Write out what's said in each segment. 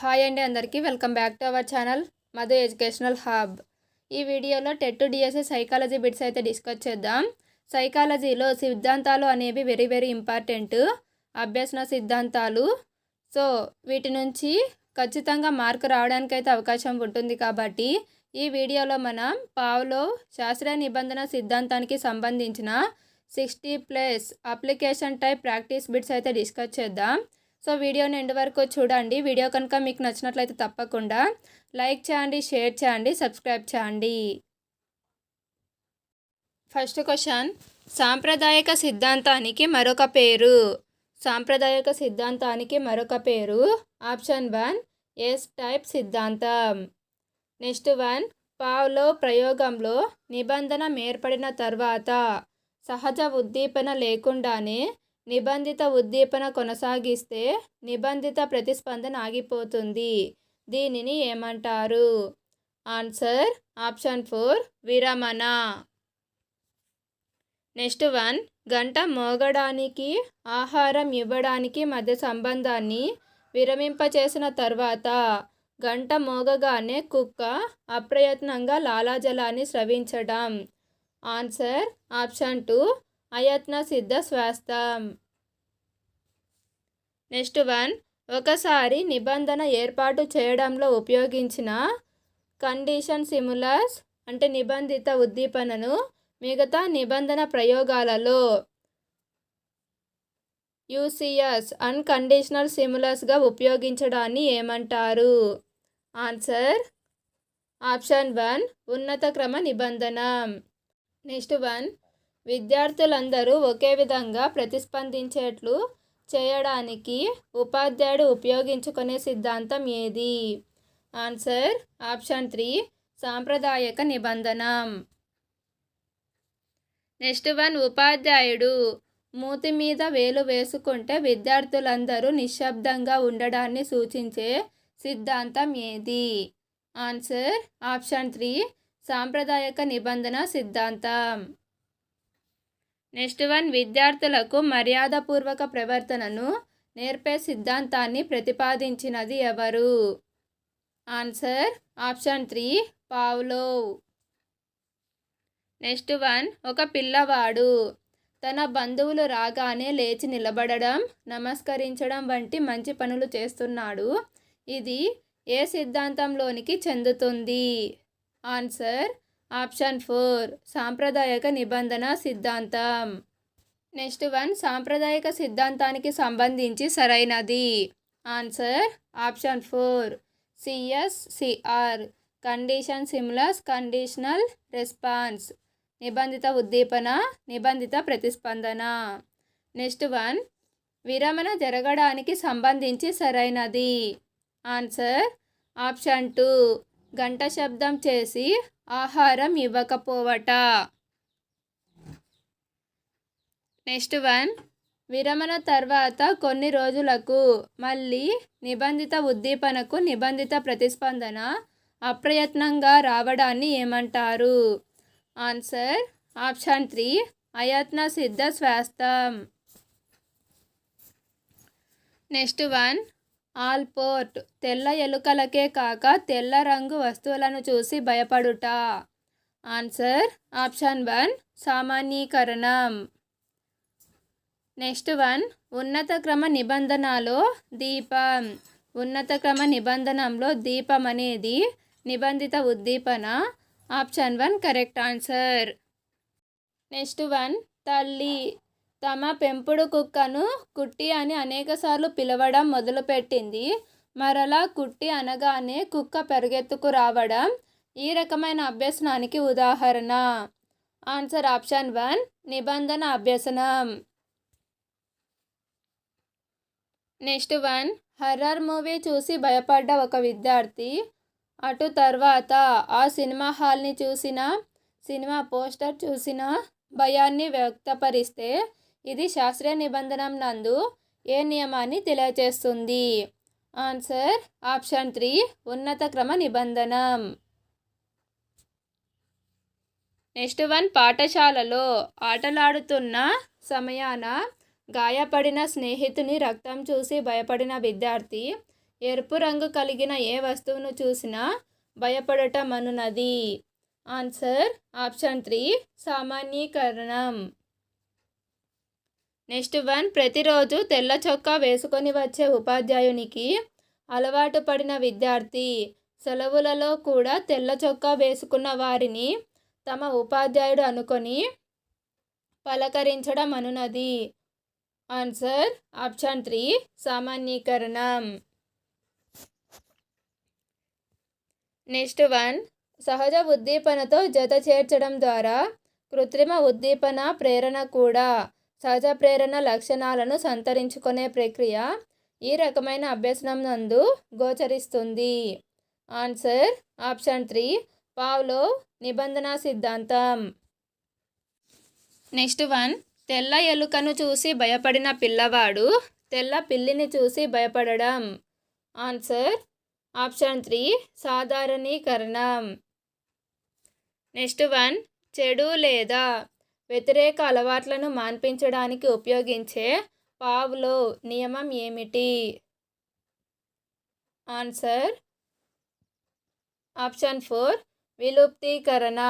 Hi అండి అందరికీ welcome back to our channel Madhu educational hub. ఈ వీడియోలో టెట్ డిఎస్ఏ సైకాలజీ బిట్స్ అయితే డిస్కస్ చేద్దాం. సైకాలజీలో సిద్ధాంతాలు అనేవి వెరీ ఇంపార్టెంట్ అభ్యసన సిద్ధాంతాలు. సో వీటి నుంచి ఖచ్చితంగా మార్కు రావడానికైతే అవకాశం ఉంటుంది. కాబట్టి ఈ వీడియోలో మనం పావ్లోవ్ శాస్త్రీయ నిబంధన సిద్ధాంతానికి సంబంధించిన 60+ అప్లికేషన్ టైప్ ప్రాక్టీస్ బిట్స్ అయితే డిస్కస్ చేద్దాం. సో వీడియోని ఎండ్ వరకు చూడండి. వీడియో కనుక మీకు నచ్చినట్లయితే తప్పకుండా లైక్ చేయండి, షేర్ చేయండి, సబ్స్క్రైబ్ చేయండి. ఫస్ట్ క్వశ్చన్, సాంప్రదాయక సిద్ధాంతానికి మరొక పేరు. సాంప్రదాయక సిద్ధాంతానికి మరొక పేరు. ఆప్షన్ 1 ఎస్ టైప్ సిద్ధాంతం. నెక్స్ట్ 1, పావ్లోవ్ ప్రయోగంలో నిబంధన ఏర్పడిన తర్వాత సహజ ఉద్దీపన లేకుండానే నిబంధిత ఉద్దీపన కొనసాగిస్తే నిబంధిత ప్రతిస్పందన ఆగిపోతుంది. దీనిని ఏమంటారు? ఆన్సర్ ఆప్షన్ 4 విరమణ. నెక్స్ట్ 1, గంట మోగడానికి ఆహారం ఇవ్వడానికి మధ్య సంబంధాన్ని విరమింపచేసిన తర్వాత గంట మోగగానే కుక్క అప్రయత్నంగా లాలాజలాన్ని స్రవించడం. ఆన్సర్ ఆప్షన్ 2 అయత్న సిద్ధ స్వాస్థం. నెక్స్ట్ 1, ఒకసారి నిబంధన ఏర్పాటు చేయడంలో ఉపయోగించిన కండిషన్ సిములస్ అంటే నిబంధిత ఉద్దీపనను మిగతా నిబంధన ప్రయోగాలలో యూసిఎస్ అన్కండిషనల్ సిములస్గా ఉపయోగించడాన్ని ఏమంటారు? ఆన్సర్ ఆప్షన్ 1 ఉన్నత క్రమ నిబంధనం. నెక్స్ట్ 1, విద్యార్థులందరూ ఒకే విధంగా ప్రతిస్పందించేట్లు చేయడానికి ఉపాధ్యాయుడు ఉపయోగించుకునే సిద్ధాంతం ఏది? ఆన్సర్ ఆప్షన్ 3 సాంప్రదాయక నిబంధనం. నెక్స్ట్ 1, ఉపాధ్యాయుడు మూతి మీద వేలు వేసుకుంటే విద్యార్థులందరూ నిశ్శబ్దంగా ఉండడాన్ని సూచించే సిద్ధాంతం ఏది? ఆన్సర్ ఆప్షన్ 3 సాంప్రదాయక నిబంధన సిద్ధాంతం. నెక్స్ట్ 1, విద్యార్థులకు మర్యాదపూర్వక ప్రవర్తనను నేర్పే సిద్ధాంతాన్ని ప్రతిపాదించినది ఎవరు? Answer option 3 Pavlov. నెక్స్ట్ 1, ఒక పిల్లవాడు తన బంధువులు రాగానే లేచి నిలబడడం, నమస్కరించడం వంటి మంచి పనులు చేస్తున్నాడు. ఇది ఏ సిద్ధాంతంలోనికి చెందుతుంది? ఆన్సర్ ఆప్షన్ 4 సాంప్రదాయక నిబంధన సిద్ధాంతం. నెక్స్ట్ 1, సాంప్రదాయక సిద్ధాంతానికి సంబంధించి సరైనది. Answer option 4 CSCR condition stimulus conditional response నిబంధిత ఉద్దీపన నిబంధిత ప్రతిస్పందన. నెక్స్ట్ 1, విరమణ జరగడానికి సంబంధించి సరైనది. ఆన్సర్ ఆప్షన్ 2 గంట శబ్దం చేసి ఆహారం ఇవ్వకపోవట. నెక్స్ట్ 1, విరమణ తర్వాత కొన్ని రోజులకు మళ్ళీ నిబంధిత ఉద్దీపనకు నిబంధిత ప్రతిస్పందన అప్రయత్నంగా రావడాన్ని ఏమంటారు? ఆన్సర్ ఆప్షన్ 3 అయత్న సిద్ధ స్వాస్థం. నెక్స్ట్ 1, ఆల్పోర్ట్ తెల్ల ఎలుకలకే కాక తెల్ల రంగు వస్తువులను చూసి భయపడుట. ఆన్సర్ ఆప్షన్ 1 సామాన్యీకరణం. నెక్స్ట్ 1, ఉన్నత క్రమ నిబంధనలో దీపం. ఉన్నత క్రమ నిబంధనలో దీపం అనేది నిబంధిత ఉద్దీపన. Option 1 correct answer. నెక్స్ట్ 1, తల్లి తమ పెంపుడు కుక్కను కుట్టి అని అనేకసార్లు పిలవడం మొదలుపెట్టింది. మరలా కుట్టి అనగానే కుక్క పెరుగెత్తుకు రావడం ఈ రకమైన అభ్యసనానికి ఉదాహరణ. ఆన్సర్ ఆప్షన్ 1 నిబంధన అభ్యసనం. నెక్స్ట్ 1, హర్రర్ మూవీ చూసి భయపడ్డ ఒక విద్యార్థి అటు తర్వాత ఆ సినిమా హాల్ని చూసిన సినిమా పోస్టర్ చూసిన భయాన్ని వ్యక్తపరిస్తే ఇది శాస్త్రీయ నిబంధనం నందు ఏ నియమాన్ని తెలియజేస్తుంది? ఆన్సర్ ఆప్షన్ 3 ఉన్నత క్రమ నిబంధనం. నెక్స్ట్ 1, పాఠశాలలో ఆటలాడుతున్న సమయాన గాయపడిన స్నేహితుని రక్తం చూసి భయపడిన విద్యార్థి ఎరుపు రంగు కలిగిన ఏ వస్తువును చూసినా భయపడటం అనునది. Answer option 3 సామాన్యీకరణం. నెక్స్ట్ వన్, ప్రతిరోజు తెల్ల చొక్కా వేసుకొని వచ్చే ఉపాధ్యాయునికి అలవాటు పడిన విద్యార్థి సెలవులలో కూడా తెల్ల చొక్కా వేసుకున్న వారిని తమ ఉపాధ్యాయుడు అనుకొని పలకరించడం అనునది. Answer option 3 సామాన్యీకరణం. నెక్స్ట్ వన్, సహజ ఉద్దీపనతో జత చేర్చడం ద్వారా కృత్రిమ ఉద్దీపన ప్రేరణ కూడా సహజ ప్రేరణ లక్షణాలను సంతరించుకునే ప్రక్రియ ఈ రకమైన అభ్యసనం నందు గోచరిస్తుంది. ఆన్సర్ ఆప్షన్ 3 పావ్లోవ్ నిబంధన సిద్ధాంతం. నెక్స్ట్ వన్, తెల్ల ఎలుకను చూసి భయపడిన పిల్లవాడు తెల్ల పిల్లిని చూసి భయపడడం. Answer option 3 సాధారణీకరణం. నెక్స్ట్ వన్, చెడు లేదా వ్యతిరేక అలవాట్లను మాన్పించడానికి ఉపయోగించే పావ్లోవ్ నియమం ఏమిటి? Answer option 4 విలుప్తీకరణ.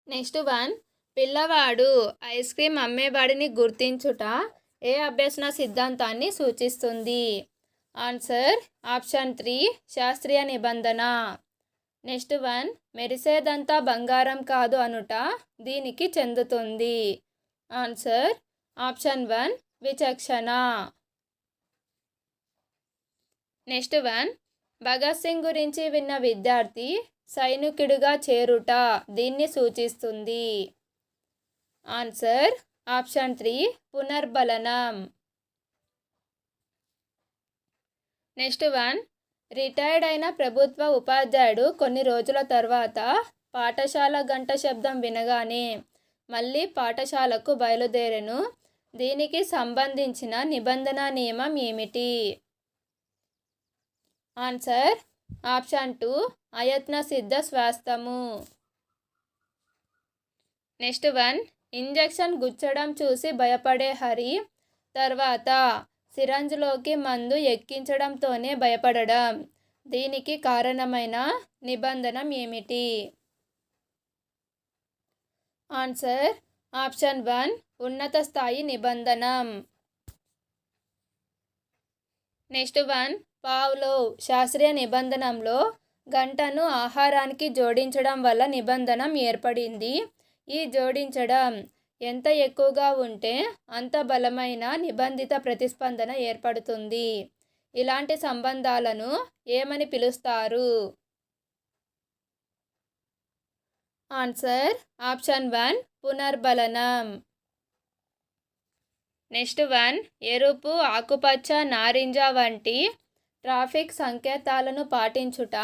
నెక్స్ట్ వన్, పిల్లవాడు ఐస్ క్రీమ్ అమ్మేవాడిని గుర్తించుట ఏ అభ్యసన సిద్ధాంతాన్ని సూచిస్తుంది? ఆన్సర్ ఆప్షన్ 3 శాస్త్రీయ నిబంధన. నెక్స్ట్ వన్, మెరిసేదంతా బంగారం కాదు అనుట దీనికి చెందుతుంది. ఆన్సర్ ఆప్షన్ 1 విచక్షణ. నెక్స్ట్ వన్, భగత్ సింగ్ గురించి విన్న విద్యార్థి సైనికుడిగా చేరుట దీన్ని సూచిస్తుంది. ఆన్సర్ ఆప్షన్ 3 పునర్బలనం. నెక్స్ట్ వన్, రిటైర్డ్ అయిన ప్రభుత్వ ఉపాధ్యాయుడు కొన్ని రోజుల తర్వాత పాఠశాల గంట శబ్దం వినగానే మళ్ళీ పాఠశాలకు బయలుదేరెను. దీనికి సంబంధించిన నిబంధన నియమం ఏమిటి? ఆన్సర్ ఆప్షన్ 2 అయత్న సిద్ధ స్వాస్థము. నెక్స్ట్ వన్, ఇంజెక్షన్ గుచ్చడం చూసి భయపడే హరి తర్వాత సిరంజ్లోకి మందు ఎక్కించడంతోనే భయపడడం దీనికి కారణమైన నిబంధనం ఏమిటి? ఆన్సర్ ఆప్షన్ 1 ఉన్నత స్థాయి నిబంధనం. నెక్స్ట్ వన్, పావ్లోవ్ శాస్త్రీయ నిబంధనంలో గంటను ఆహారానికి జోడించడం వల్ల నిబంధనం ఏర్పడింది. ఈ జోడించడం ఎంత ఎక్కువగా ఉంటే అంత బలమైన నిబంధిత ప్రతిస్పందన ఏర్పడుతుంది. ఇలాంటి సంబంధాలను ఏమని పిలుస్తారు? Answer option 1 పునర్బలనం. నెక్స్ట్ వన్, ఎరుపు, ఆకుపచ్చ, నారింజ వంటి ట్రాఫిక్ సంకేతాలను పాటించుట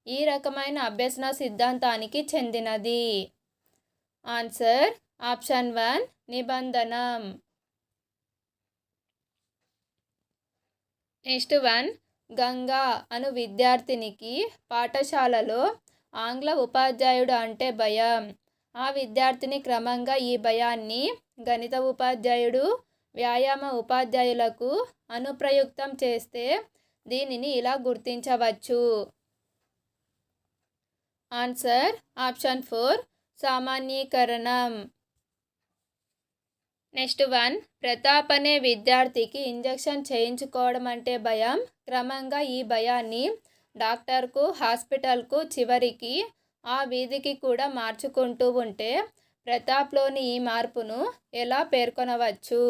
ఈ రకమైన అభ్యసన సిద్ధాంతానికి చెందినది. ఆన్సర్ ఆప్షన్ 1 నిబంధనం. నెక్స్ట్ వన్, గంగా అను విద్యార్థినికి పాఠశాలలో ఆంగ్ల ఉపాధ్యాయుడు అంటే భయం. ఆ విద్యార్థిని క్రమంగా ఈ భయాన్ని గణిత ఉపాధ్యాయుడు, వ్యాయామ ఉపాధ్యాయులకు అనుప్రయుక్తం చేస్తే దీనిని ఇలా గుర్తించవచ్చు. ఆన్సర్ ఆప్షన్ 4 సామాన్యీకరణం. నెక్స్ట్ వన్, ప్రతాప్ అనే విద్యార్థికి ఇంజెక్షన్ చేయించుకోవడం అంటే భయం. క్రమంగా ఈ భయాన్ని డాక్టర్కు, హాస్పిటల్కు, చివరికి ఆ వీధికి కూడా మార్చుకుంటూ ఉంటే ప్రతాప్లోని ఈ మార్పును ఎలా పేర్కొనవచ్చు?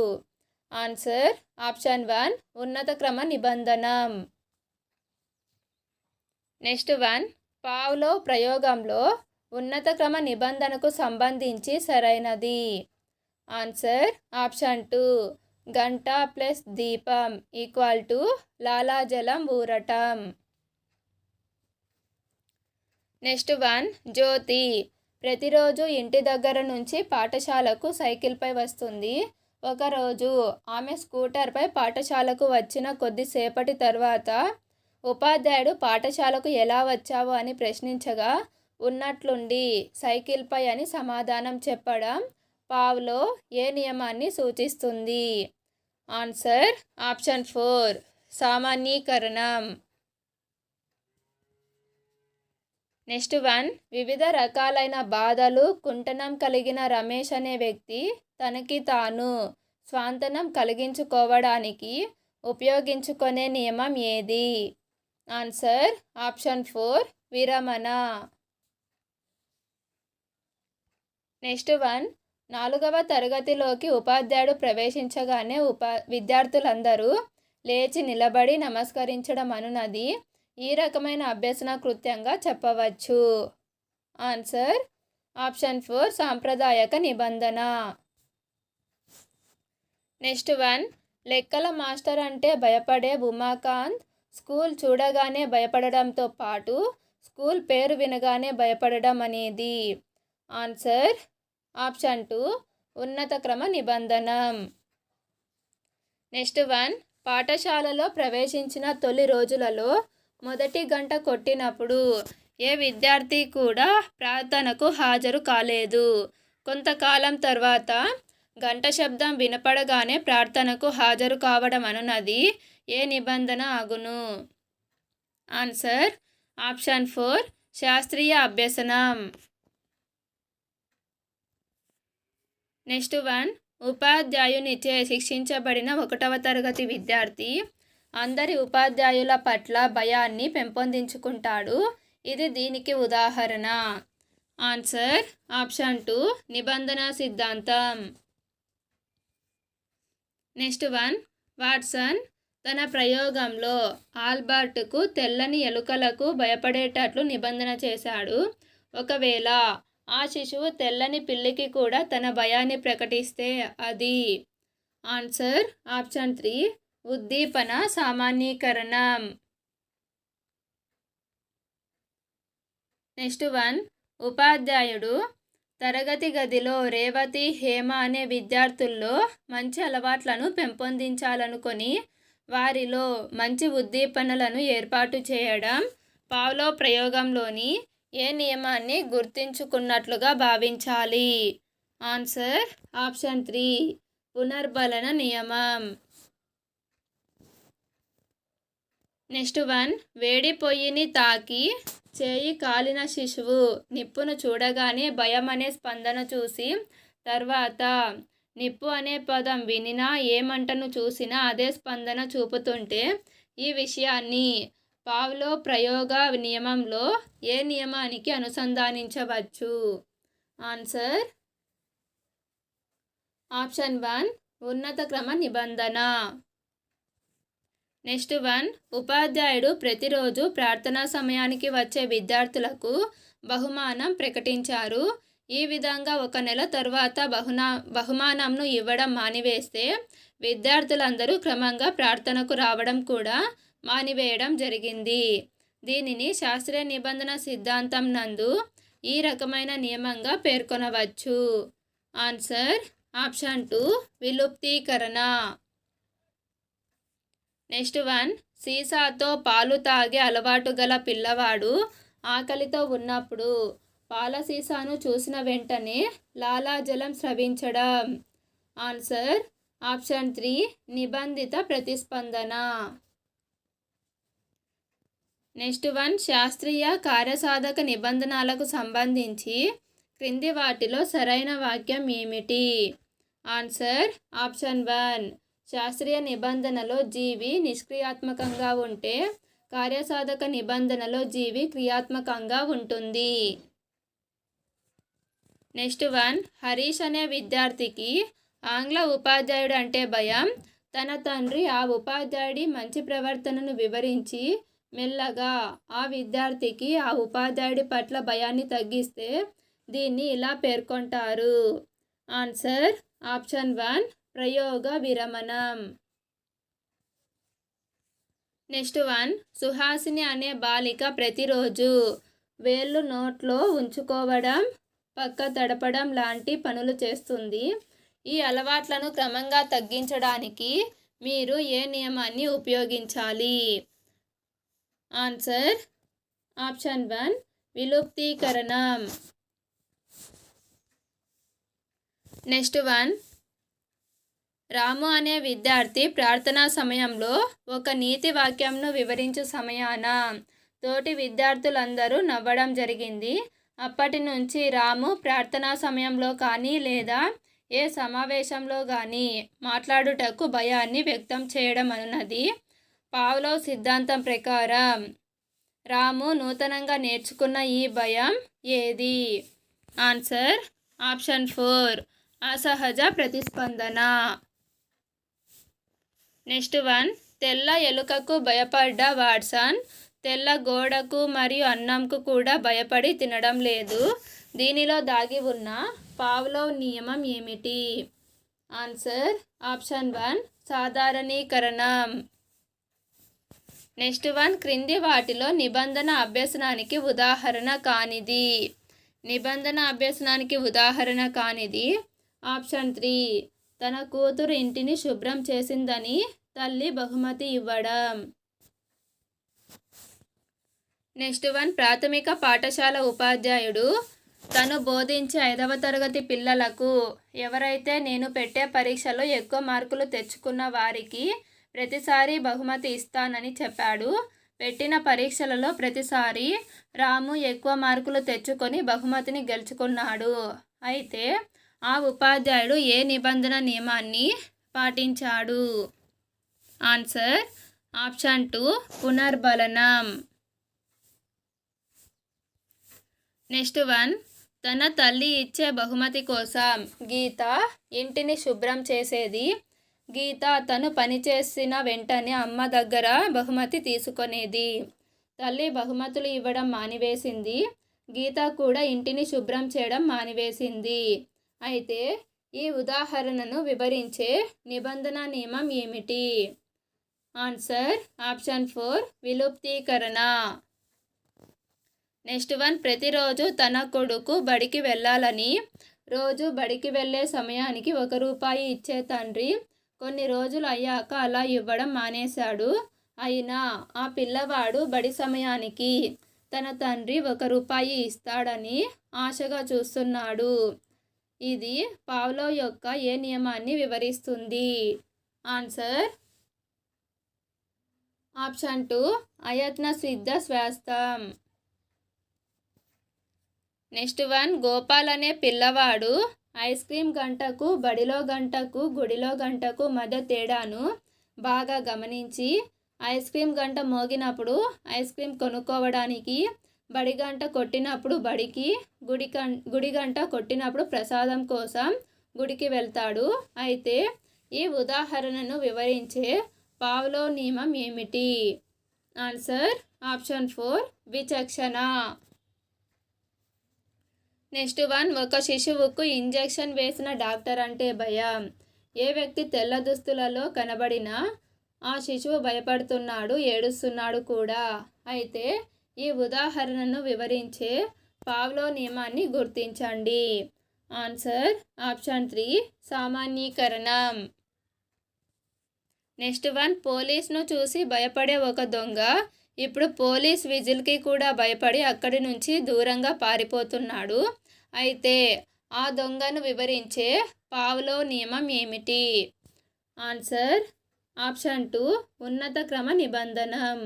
ఆన్సర్ ఆప్షన్ 1 ఉన్నత క్రమ నిబంధనం. నెక్స్ట్ వన్, పావ్లోవ్ ప్రయోగంలో ఉన్నత క్రమ నిబంధనకు సంబంధించి సరైనది. ఆన్సర్ ఆప్షన్ 2 గంట ప్లస్ దీపం ఈక్వల్ టు లాలాజలం ఊరటం. నెక్స్ట్ వన్, జ్యోతి ప్రతిరోజు ఇంటి దగ్గర నుంచి పాఠశాలకు సైకిల్పై వస్తుంది. ఒకరోజు ఆమె స్కూటర్పై పాఠశాలకు వచ్చిన కొద్దిసేపటి తర్వాత ఉపాధ్యాయుడు పాఠశాలకు ఎలా వచ్చావు అని ప్రశ్నించగా ఉన్నట్లుండి సైకిల్పై అని సమాధానం చెప్పడం పావ్లోవ్ ఏ నియమాన్ని సూచిస్తుంది? ఆన్సర్ ఆప్షన్ 4 సామాన్యీకరణం. నెక్స్ట్ 1 వివిధ రకాలైన బాధలు కుంటనం కలిగిన రమేష్ అనే వ్యక్తి తనకి తాను స్వాంతనం కలిగించుకోవడానికి ఉపయోగించుకునే నియమం ఏది? ఆన్సర్ ఆప్షన్ 4 విరమణ. నెక్స్ట్ 1 4వ తరగతిలోకి ఉపాధ్యాయుడు ప్రవేశించగానే విద్యార్థులందరూ లేచి నిలబడి నమస్కరించడం అనునది ఈ రకమైన అభ్యసన కృత్యంగా చెప్పవచ్చు. ఆన్సర్ ఆప్షన్ 4 సాంప్రదాయక నిబంధన. నెక్స్ట్ 1 లెక్కల మాస్టర్ అంటే భయపడే ఉమాకాంత్ స్కూల్ చూడగానే భయపడడంతో పాటు స్కూల్ పేరు వినగానే భయపడడం అనేది? ఆన్సర్ ఆప్షన్ 2 ఉన్నత క్రమ నిబంధనం. నెక్స్ట్ 1 పాఠశాలలో ప్రవేశించిన తొలి రోజులలో మొదటి గంట కొట్టినప్పుడు ఏ విద్యార్థి కూడా ప్రార్థనకు హాజరు కాలేదు. కొంతకాలం తర్వాత గంట శబ్దం వినపడగానే ప్రార్థనకు హాజరు కావడం అనున్నది ఏ నిబంధన అగును? ఆన్సర్ ఆప్షన్ 4 శాస్త్రీయ అభ్యసనం. నెక్స్ట్ 1 ఉపాధ్యాయునిచే శిక్షించబడిన 1వ తరగతి విద్యార్థి అందరి ఉపాధ్యాయుల పట్ల భయాన్ని పెంపొందించుకుంటాడు. ఇది దీనికి ఉదాహరణ? ఆన్సర్ ఆప్షన్ 2 నిబంధన సిద్ధాంతం. నెక్స్ట్ 1 వాట్సన్ తన ప్రయోగంలో ఆల్బర్ట్కు తెల్లని ఎలుకలకు భయపడేటట్లు నిబంధన చేశాడు. ఒకవేళ ఆ శిశువు తెల్లని పిల్లికి కూడా తన భయాన్ని ప్రకటిస్తే అది? ఆన్సర్ ఆప్షన్ 3 ఉద్దీపన సామాన్యీకరణం. నెక్స్ట్ 1 ఉపాధ్యాయుడు తరగతి గదిలో రేవతి, హేమ అనే విద్యార్థుల్లో మంచి అలవాట్లను పెంపొందించాలనుకొని వారిలో మంచి ఉద్దీపనలను ఏర్పాటు చేయడం పావ్లో ప్రయోగంలోని ఏ నియమాన్ని గుర్తించుకున్నట్లుగా భావించాలి? ఆన్సర్ ఆప్షన్ 3 పునర్బలన నియమం. నెక్స్ట్ 1 వేడి పొయ్యిని తాకి చేయి కాలిన శిశువు నిప్పును చూడగానే భయం అనే స్పందన చూసి తర్వాత నిప్పు అనే పదం వినినా ఏ మంటను చూసినా అదే స్పందన చూపుతుంటే ఈ విషయాన్ని పావ్లో ప్రయోగ నియమంలో ఏ నియమానికి అనుసంధానించవచ్చు? ఆన్సర్ ఆప్షన్ 1 ఉన్నత క్రమ నిబంధన. నెక్స్ట్ 1 ఉపాధ్యాయుడు ప్రతిరోజు ప్రార్థనా సమయానికి వచ్చే విద్యార్థులకు బహుమానం ప్రకటించారు. ఈ విధంగా 1 నెల తర్వాత బహుమానంను ఇవ్వడం మానివేస్తే విద్యార్థులందరూ క్రమంగా ప్రార్థనకు రావడం కూడా మానివేయడం జరిగింది. దీనిని శాస్త్రీయ నిబంధన సిద్ధాంతం నందు ఈ రకమైన నియమంగా పేర్కొనవచ్చు. Answer option 2 విలుప్తీకరణ. నెక్స్ట్ 1 సీసాతో పాలు తాగే అలవాటు గల పిల్లవాడు ఆకలితో ఉన్నప్పుడు పాల సీసాను చూసిన వెంటనే లాలాజలం స్రవించడం. ఆన్సర్ ఆప్షన్ 3 నిబంధిత ప్రతిస్పందన. నెక్స్ట్ 1 శాస్త్రీయ కార్యసాధక నిబంధనలకు సంబంధించి క్రింది వాటిలో సరైన వాక్యం ఏమిటి? ఆన్సర్ ఆప్షన్ 1 శాస్త్రీయ నిబంధనలో జీవి నిష్క్రియాత్మకంగా ఉంటే కార్యసాధక నిబంధనలో జీవి క్రియాత్మకంగా ఉంటుంది. నెక్స్ట్ 1 హరీష్ అనే విద్యార్థికి ఆంగ్ల ఉపాధ్యాయుడు అంటే భయం. తన తండ్రి ఆ ఉపాధ్యాయుడి మంచి ప్రవర్తనను వివరించి మెల్లగా ఆ విద్యార్థికి ఆ ఉపాధ్యాయుడి పట్ల భయాన్ని తగ్గిస్తే దీన్ని ఇలా పేర్కొంటారు. ఆన్సర్ ఆప్షన్ 1 ప్రయోగ విరమణం. నెక్స్ట్ 1 సుహాసిని అనే బాలిక ప్రతిరోజు వేళ్ళు నోట్లో ఉంచుకోవడం, పక్క తడపడం లాంటి పనులు చేస్తుంది. ఈ అలవాట్లను క్రమంగా తగ్గించడానికి మీరు ఏ నియమాన్ని ఉపయోగించాలి? Answer option 1 విలుప్తీకరణం. నెక్స్ట్ 1 రాము అనే విద్యార్థి ప్రార్థనా సమయంలో ఒక నీతి వాక్యంను వివరించు సమయాన తోటి విద్యార్థులందరూ నవ్వడం జరిగింది. అప్పటి నుంచి రాము ప్రార్థనా సమయంలో కానీ లేదా ఏ సమావేశంలో కానీ మాట్లాడుటకు భయాన్ని వ్యక్తం చేయడం అన్నది పావ్లోవ్ సిద్ధాంతం ప్రకారం రాము నూతనంగా నేర్చుకున్న ఈ భయం ఏది? ఆన్సర్ ఆప్షన్ 4 అసహజ ప్రతిస్పందన. నెక్స్ట్ వన్, తెల్ల ఎలుకకు భయపడ్డ వాట్సన్ తెల్ల గోడకు మరియు అన్నంకు కూడా భయపడి తినడం లేదు. దీనిలో దాగి ఉన్న పావ్లోవ్ నియమం ఏమిటి? Answer option 1 సాధారణీకరణం. నెక్స్ట్ వన్, క్రింది వాటిలో నిబంధన అభ్యసనానికి ఉదాహరణ కానిది. నిబంధన అభ్యసనానికి ఉదాహరణ కానిది ఆప్షన్ 3 తన కూతురు ఇంటిని శుభ్రం చేసిందని తల్లి బహుమతి ఇవ్వడం. నెక్స్ట్ వన్, ప్రాథమిక పాఠశాల ఉపాధ్యాయుడు తను బోధించే 5వ తరగతి పిల్లలకు ఎవరైతే నేను పెట్టే పరీక్షలో ఎక్కువ మార్కులు తెచ్చుకున్న వారికి ప్రతిసారి బహుమతి ఇస్తానని చెప్పాడు. పెట్టిన పరీక్షలలో ప్రతిసారి రాము ఎక్కువ మార్కులు తెచ్చుకొని బహుమతిని గెలుచుకున్నాడు. అయితే ఆ ఉపాధ్యాయుడు ఏ నిబంధన నియమాన్ని పాటించాడు? ఆన్సర్ ఆప్షన్ 2 పునర్బలనం. నెక్స్ట్ వన్, తన తల్లి ఇచ్చే బహుమతి కోసం గీత ఇంటిని శుభ్రం చేసేది. గీత తను పనిచేసిన వెంటనే అమ్మ దగ్గర బహుమతి తీసుకునేది. తల్లి బహుమతులు ఇవ్వడం మానివేసింది. గీత కూడా ఇంటిని శుభ్రం చేయడం మానివేసింది. అయితే ఈ ఉదాహరణను వివరించే నిబంధన నియమం ఏమిటి? Answer option 4 విలుప్తీకరణ. నెక్స్ట్ వన్, ప్రతిరోజు తన కొడుకు బడికి వెళ్ళాలని రోజు బడికి వెళ్ళే సమయానికి ₹1 ఇచ్చే తండ్రి కొన్ని రోజులు అయ్యాక అలా ఇవ్వడం మానేశాడు. అయినా ఆ పిల్లవాడు బడి సమయానికి తన తండ్రి ₹1 ఇస్తాడని ఆశగా చూస్తున్నాడు. ఇది పావ్లోవ్ యొక్క ఏ నియమాన్ని వివరిస్తుంది? ఆన్సర్ ఆప్షన్ 2 అయత్న సిద్ధ స్వాస్థ్యం. నెక్స్ట్ వన్, గోపాల్ అనే పిల్లవాడు ఐస్ క్రీమ్ గంటకు బడిలో గంటకు గుడిలో గంటకు మధ్య తేడాను బాగా గమనించి ఐస్ క్రీమ్ గంట మోగినప్పుడు ఐస్ క్రీమ్ కొనుక్కోవడానికి, బడి గంట కొట్టినప్పుడు బడికి, గుడి గంట కొట్టినప్పుడు ప్రసాదం కోసం గుడికి వెళ్తాడు. అయితే ఈ ఉదాహరణను వివరించే పావ్లోవ్ నియమం ఏమిటి? ఆన్సర్ ఆప్షన్ 4 విచక్షణ. నెక్స్ట్ వన్, ఒక శిశువుకు ఇంజెక్షన్ వేసిన డాక్టర్ అంటే భయం. ఏ వ్యక్తి తెల్ల దుస్తులలో కనబడినా ఆ శిశువు భయపడుతున్నాడు, ఏడుస్తున్నాడు కూడా. అయితే ఈ ఉదాహరణను వివరించే పావ్లోవ్ నియమాన్ని గుర్తించండి. Answer option 3 సామాన్యీకరణం. నెక్స్ట్ వన్, పోలీస్ను చూసి భయపడే ఒక దొంగ ఇప్పుడు పోలీస్ విజిల్కి కూడా భయపడి అక్కడి నుంచి దూరంగా పారిపోతున్నాడు. అయితే ఆ దొంగను వివరించే పావ్లోవ్ నియమం ఏమిటి? ఆన్సర్ ఆప్షన్ 2 ఉన్నత క్రమ నిబంధనం.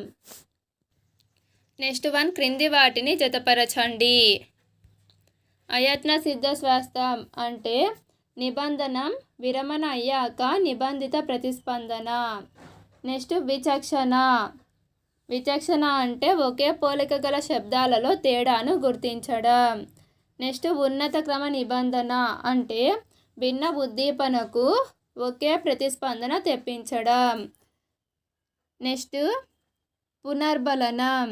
నెక్స్ట్ వన్, క్రింది వాటిని జతపరచండి. అయత్న సిద్ధ స్వాస్థ్యం అంటే నిబంధనం విరమణ అయ్యాక నిబంధిత ప్రతిస్పందన. నెక్స్ట్ విచక్షణ. విచక్షణ అంటే ఒకే పోలిక గల శబ్దాలలో తేడాను గుర్తించడం. నెక్స్ట్ ఉన్నత క్రమ నిబంధన అంటే భిన్న ఉద్దీపనకు ఒకే ప్రతిస్పందన తెప్పించడం. నెక్స్ట్ పునర్బలనం.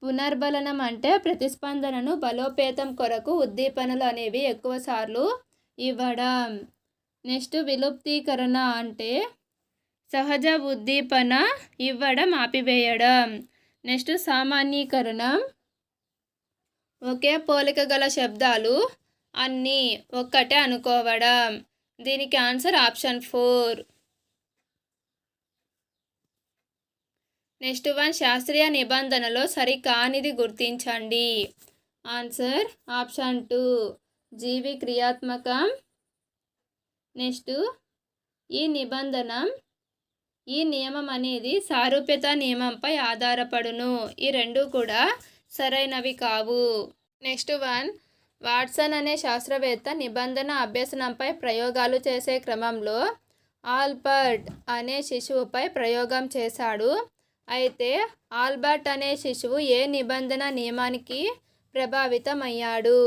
పునర్బలనం అంటే ప్రతిస్పందనను బలోపేతం కొరకు ఉద్దీపనలు అనేవి ఎక్కువసార్లు ఇవ్వడం. నెక్స్ట్ విలుప్తీకరణ అంటే సహజ ఉద్దీపన ఇవ్వడం ఆపివేయడం. నెక్స్ట్ సామాన్యీకరణం ఒకే పోలిక గల శబ్దాలు అన్నీ ఒక్కటే అనుకోవడం. దీనికి ఆన్సర్ ఆప్షన్ 4. నెక్స్ట్ వన్, శాస్త్రీయ నిబంధనలో సరికానిది గుర్తించండి. ఆన్సర్ ఆప్షన్ 2 జీవి క్రియాత్మకం. నెక్స్ట్ ఈ నియమం అనేది సారూప్యత నియమంపై ఆధారపడును. ఈ రెండు కూడా సరైనవి కావు. నెక్స్ట్ వన్, వాట్సన్ అనే శాస్త్రవేత్త నిబంధన అభ్యసనంపై ప్రయోగాలు చేసే క్రమంలో ఆల్బర్ట్ అనే శిశువుపై ప్రయోగం చేశాడు. అయితే ఆల్బర్ట్ అనే శిశువు ఏ నిబంధన నియమానికి ప్రభావితమయ్యాడు?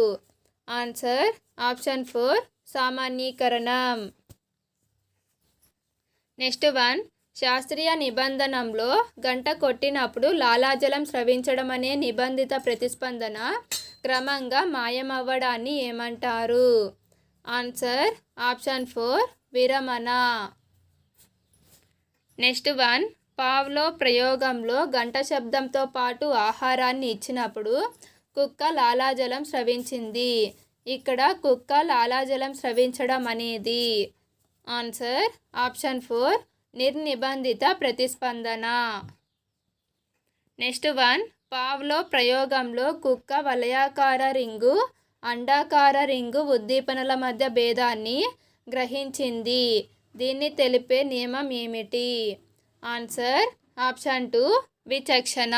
ఆన్సర్ ఆప్షన్ 4 సామాన్యీకరణం. నెక్స్ట్ వన్, శాస్త్రీయ నిబంధనంలో గంట కొట్టినప్పుడు లాలాజలం స్రవించడం అనే నిబంధిత ప్రతిస్పందన క్రమంగా మాయమవ్వడాన్ని ఏమంటారు? ఆన్సర్ ఆప్షన్ 4 విరమణ. నెక్స్ట్ వన్, పావ్లో ప్రయోగంలో గంట శబ్దంతో పాటు ఆహారాన్ని ఇచ్చినప్పుడు కుక్క లాలాజలం స్రవించింది. ఇక్కడ కుక్క లాలాజలం స్రవించడం అనేది ఆన్సర్ ఆప్షన్ 4 నిర్నిబంధిత ప్రతిస్పందన. నెక్స్ట్ వన్, పావ్లో ప్రయోగంలో కుక్క వలయాకార రింగు, అండాకార రింగు ఉద్దీపనల మధ్య భేదాన్ని గ్రహించింది. దీన్ని తెలిపే నియమం ఏమిటి? ఆన్సర్ ఆప్షన్ 2 విచక్షణ.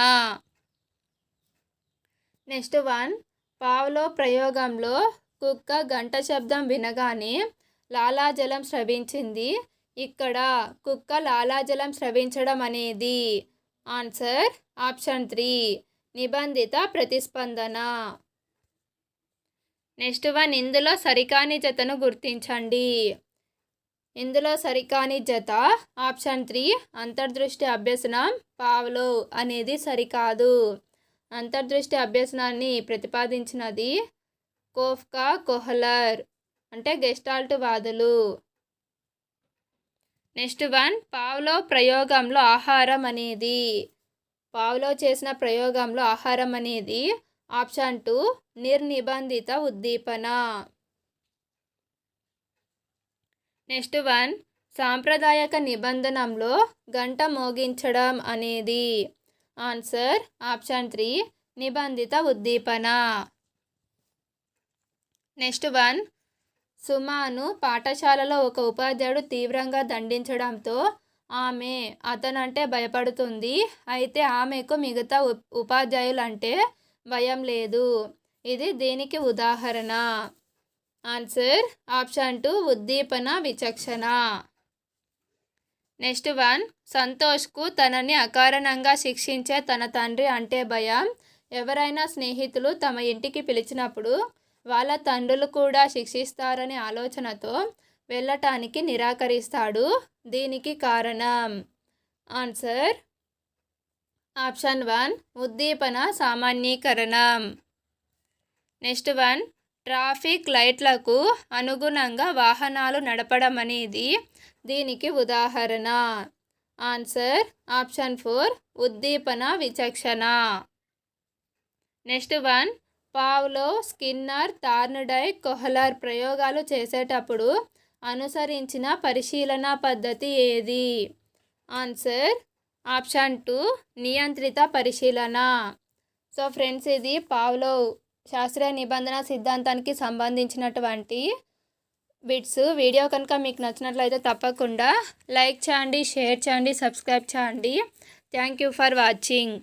నెక్స్ట్ వన్, పావ్లో ప్రయోగంలో కుక్క గంట శబ్దం వినగానే లాలాజలం స్రవించింది. ఇక్కడ కుక్క లాలాజలం స్రవించడం అనేది ఆన్సర్ ఆప్షన్ 3 నిబంధిత ప్రతిస్పందన. నెక్స్ట్ వన్, ఇందులో సరికాని జతను గుర్తించండి. ఇందులో సరికాని జత ఆప్షన్ 3 అంతర్దృష్టి అభ్యసనం పావ్లో అనేది సరికాదు. అంతర్దృష్టి అభ్యసనాన్ని ప్రతిపాదించినది కోఫ్కా కోహ్లర్ అంటే గెస్టాల్ట్ వాదులు. నెక్స్ట్ వన్, పావ్లో ప్రయోగంలో పావ్లో చేసిన ప్రయోగంలో ఆహారం అనేది ఆప్షన్ 2 నిర్నిబంధిత ఉద్దీపన. నెక్స్ట్ వన్, సాంప్రదాయక నిబంధనంలో గంట మోగించడం అనేది ఆన్సర్ ఆప్షన్ 3 నిబంధిత ఉద్దీపన. నెక్స్ట్ వన్, సుమాను పాఠశాలలో ఒక ఉపాధ్యాయుడు తీవ్రంగా దండించడంతో ఆమె అతనంటే భయపడుతుంది. అయితే ఆమెకు మిగతా ఉపాధ్యాయులంటే భయం లేదు. ఇది దేనికి ఉదాహరణ? ఆన్సర్ ఆప్షన్ 2 ఉద్దీపన విచక్షణ. నెక్స్ట్ వన్, సంతోష్కు తనని అకారణంగా శిక్షించే తన తండ్రి అంటే భయం. ఎవరైనా స్నేహితులు తమ ఇంటికి పిలిచినప్పుడు వాళ్ళ తండ్రులు కూడా శిక్షిస్తారనే ఆలోచనతో వెళ్ళటానికి నిరాకరిస్తాడు. దీనికి కారణం? ఆన్సర్ ఆప్షన్ 1 ఉద్దీపన సామాన్యీకరణం. నెక్స్ట్ వన్, ట్రాఫిక్ లైట్లకు అనుగుణంగా వాహనాలు నడపడం అనేది దీనికి ఉదాహరణ? ఆన్సర్ ఆప్షన్ 4 ఉద్దీపన విచక్షణ. Next one, Pavlo, Skinner, Thorndike, Kohler ప్రయోగాలు చేసేటప్పుడు అనుసరించిన పరిశీలన పద్ధతి ఏది? ఆన్సర్ ఆప్షన్ 2 నియంత్రిత పరిశీలన. సో ఫ్రెండ్స్, ఇది పావ్లో శాస్త్రీయ నిబంధన సిద్ధాంతానికి సంబంధించినటువంటి బిట్స్. వీడియో కనుక మీకు నచ్చినట్లయితే తప్పకుండా లైక్ చేయండి, షేర్ చేయండి, సబ్స్క్రైబ్ చేయండి. Thank you for watching.